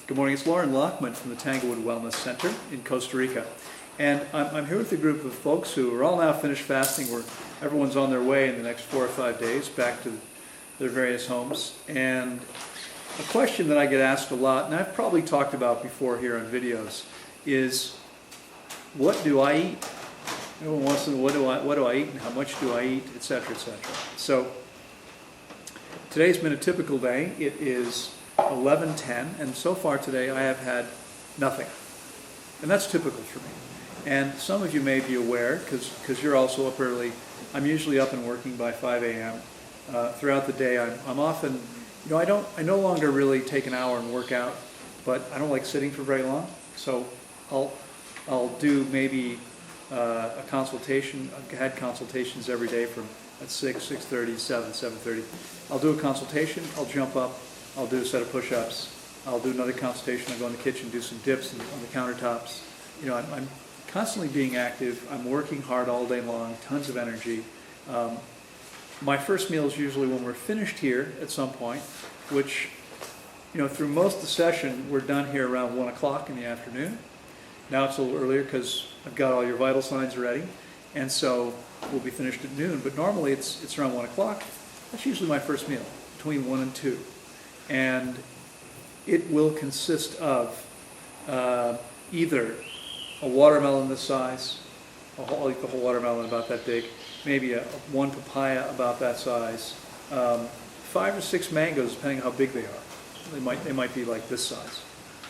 Good morning, it's Loren from the Tanglewood Wellness Center in Costa Rica. And I'm here with a group of folks who are all now finished fasting, where everyone's on their way in the next 4 or 5 days back to their various homes. And a question that I get asked a lot, and I've probably talked about before here on videos, is what do I eat? Everyone wants to know what do I eat and how much do I eat, etc., etc. So today's been a typical day. It is 11:10, and so far today I have had nothing. And that's typical for me. And some of you may be aware, because you're also up early. I'm usually up and working by 5 a.m. Throughout the day, I'm often, I no longer really take an hour and work out, but I don't like sitting for very long. So I'll do maybe a consultation. I've had consultations every day from at 6, 6:30, 7, 7:30. I'll do a consultation, I'll jump up, I'll do a set of push-ups, I'll do another consultation, I'll go in the kitchen, do some dips on the countertops. I'm constantly being active, I'm working hard all day long, tons of energy. My first meal is usually when we're finished here at some point, which, through most of the session, we're done here around 1 o'clock in the afternoon. Now it's a little earlier because I've got all your vital signs ready, and so we'll be finished at noon, but normally it's around 1 o'clock. That's usually my first meal, between 1 and 2. And it will consist of either a watermelon this size, I'll eat the whole watermelon about that big, maybe one papaya about that size, 5 or 6 mangoes depending on how big they are. They might be like this size,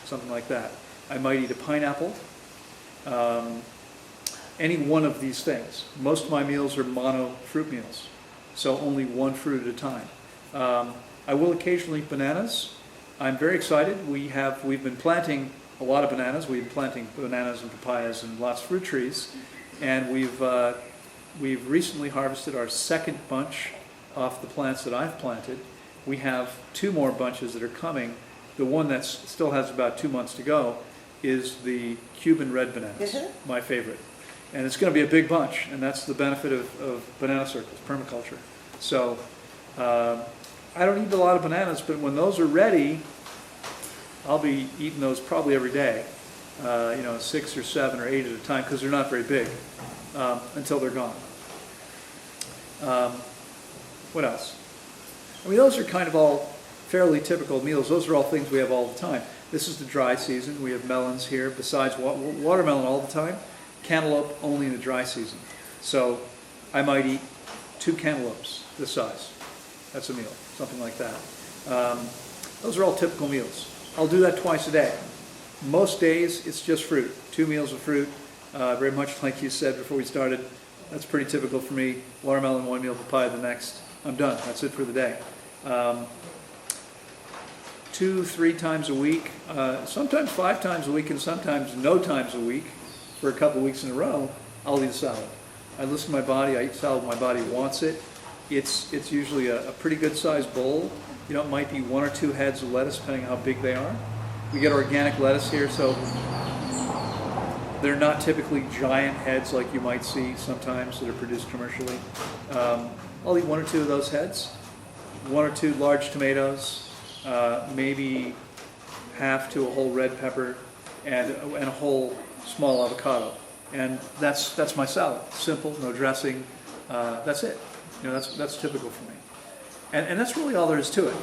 something like that. I might eat a pineapple, any one of these things. Most of my meals are mono fruit meals, so only one fruit at a time. I will occasionally eat bananas. I'm very excited. We've been planting a lot of bananas. We've been planting bananas and papayas and lots of fruit trees, and we've recently harvested our second bunch off the plants that I've planted. We have 2 more bunches that are coming. The one that still has about 2 months to go is the Cuban red bananas, my favorite. And it's going to be a big bunch, and that's the benefit of banana circles, permaculture. So I don't eat a lot of bananas, but when those are ready, I'll be eating those probably every day, 6 or 7 or 8 at a time, because they're not very big, until they're gone. What else? Those are kind of all fairly typical meals. Those are all things we have all the time. This is the dry season. We have melons here, besides watermelon all the time, cantaloupe only in the dry season. So I might eat 2 cantaloupes this size. That's a meal, something like that. Those are all typical meals. I'll do that twice a day. Most days it's just fruit, 2 meals of fruit, very much like you said before we started. That's pretty typical for me. Watermelon 1 meal, papaya the next. I'm done. That's it for the day. 2, 3 times a week, sometimes 5 times a week, and sometimes no times a week. For a couple of weeks in a row, I'll eat a salad. I listen to my body. I eat salad when my body wants it. It's usually a pretty good sized bowl. It might be 1 or 2 heads of lettuce, depending on how big they are. We get organic lettuce here, so they're not typically giant heads like you might see sometimes that are produced commercially. I'll eat 1 or 2 of those heads, 1 or 2 large tomatoes, maybe half to a whole red pepper, and a whole small avocado. And that's my salad. Simple, no dressing. That's it. That's typical for me. And that's really all there is to it.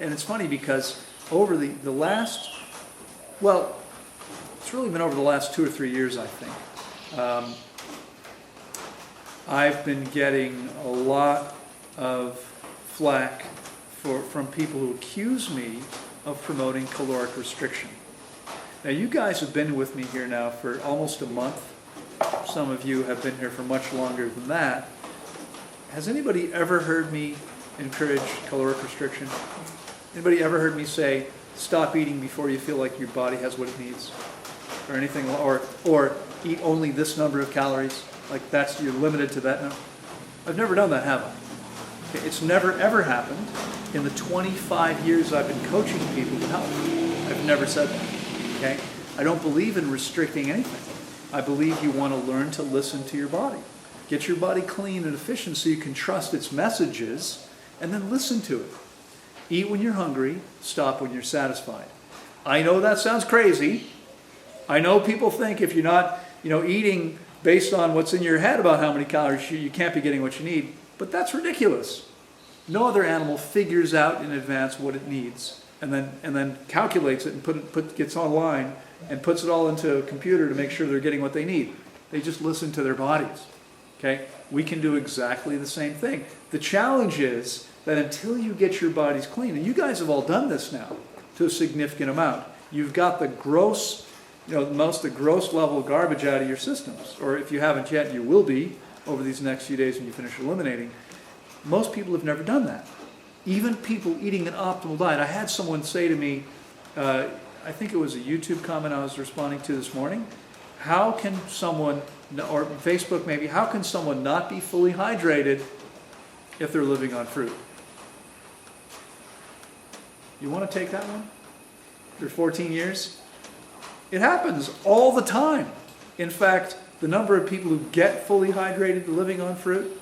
And it's funny because over the last, it's really been over the last 2 or 3 years, I think. I've been getting a lot of flack from people who accuse me of promoting caloric restriction. Now, you guys have been with me here now for almost a month. Some of you have been here for much longer than that. Has anybody ever heard me encourage caloric restriction? Anybody ever heard me say, stop eating before you feel like your body has what it needs? Or anything, or eat only this number of calories? Like you're limited to that now? I've never done that, have I? Okay, it's never ever happened in the 25 years I've been coaching people with health. I've never said that. Okay? I don't believe in restricting anything. I believe you want to learn to listen to your body. Get your body clean and efficient so you can trust its messages, and then listen to it. Eat when you're hungry, stop when you're satisfied. I know that sounds crazy. I know people think if you're not, eating based on what's in your head about how many calories you can't be getting what you need. But that's ridiculous. No other animal figures out in advance what it needs and then calculates it and gets online and puts it all into a computer to make sure they're getting what they need. They just listen to their bodies. Okay? We can do exactly the same thing. The challenge is that until you get your bodies clean, and you guys have all done this now to a significant amount, you've got the gross, the gross level of garbage out of your systems. Or if you haven't yet, you will be over these next few days when you finish eliminating. Most people have never done that. Even people eating an optimal diet. I had someone say to me, I think it was a YouTube comment I was responding to this morning, how can someone, or Facebook maybe, how can someone not be fully hydrated if they're living on fruit? You want to take that one? For 14 years? It happens all the time. In fact, the number of people who get fully hydrated living on fruit,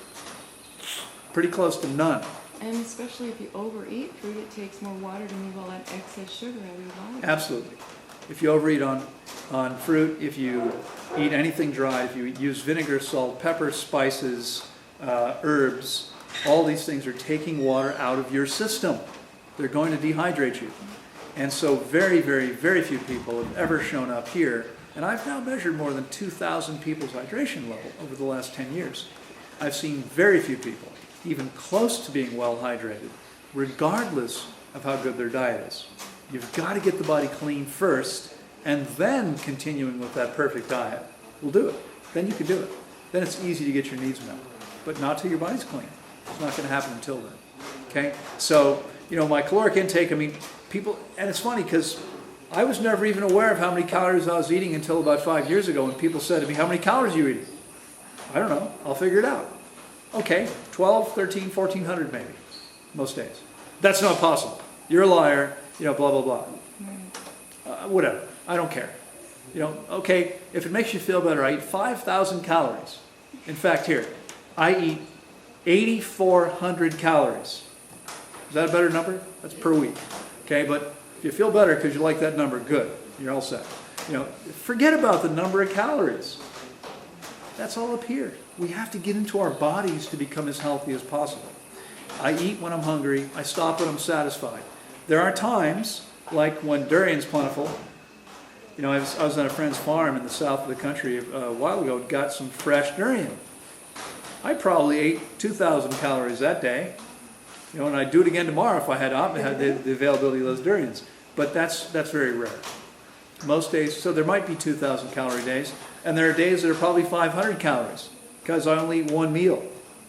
pretty close to none. And especially if you overeat fruit, it takes more water to move all that excess sugar out of your body. Absolutely. If you overeat on fruit, if you eat anything dry, if you use vinegar, salt, pepper, spices, herbs, all these things are taking water out of your system. They're going to dehydrate you. And so very, very, very few people have ever shown up here. And I've now measured more than 2,000 people's hydration level over the last 10 years. I've seen very few people even close to being well hydrated, regardless of how good their diet is. You've got to get the body clean first, and then continuing with that perfect diet will do it. Then you can do it. Then it's easy to get your needs met, but not till your body's clean. It's not going to happen until then. Okay? So, my caloric intake, people, and it's funny because I was never even aware of how many calories I was eating until about 5 years ago when people said to me, how many calories are you eating? I don't know. I'll figure it out. Okay, 12, 13, 1,400 maybe, most days. That's not possible. You're a liar, blah, blah, blah. Whatever. I don't care. Okay, if it makes you feel better, I eat 5,000 calories. In fact, here, I eat 8,400 calories. Is that a better number? That's per week. Okay, but if you feel better because you like that number, good. You're all set. Forget about the number of calories. That's all up here. We have to get into our bodies to become as healthy as possible. I eat when I'm hungry. I stop when I'm satisfied. There are times, like when durian's plentiful. I was on a friend's farm in the south of the country a while ago, got some fresh durian. I probably ate 2,000 calories that day. And I'd do it again tomorrow if I had the availability of those durians. But that's very rare. Most days, so there might be 2,000 calorie days, and there are days that are probably 500 calories because I only eat one meal,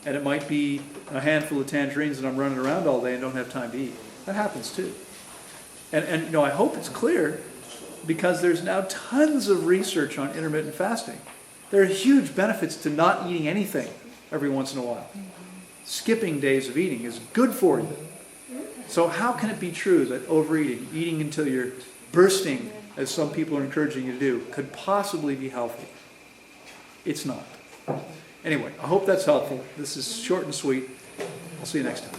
and it might be a handful of tangerines and I'm running around all day and don't have time to eat. That happens too. And I hope it's clear because there's now tons of research on intermittent fasting. There are huge benefits to not eating anything every once in a while. Skipping days of eating is good for you. So how can it be true that overeating, eating until you're bursting, as some people are encouraging you to do, could possibly be healthy? It's not. Anyway, I hope that's helpful. This is short and sweet. I'll see you next time.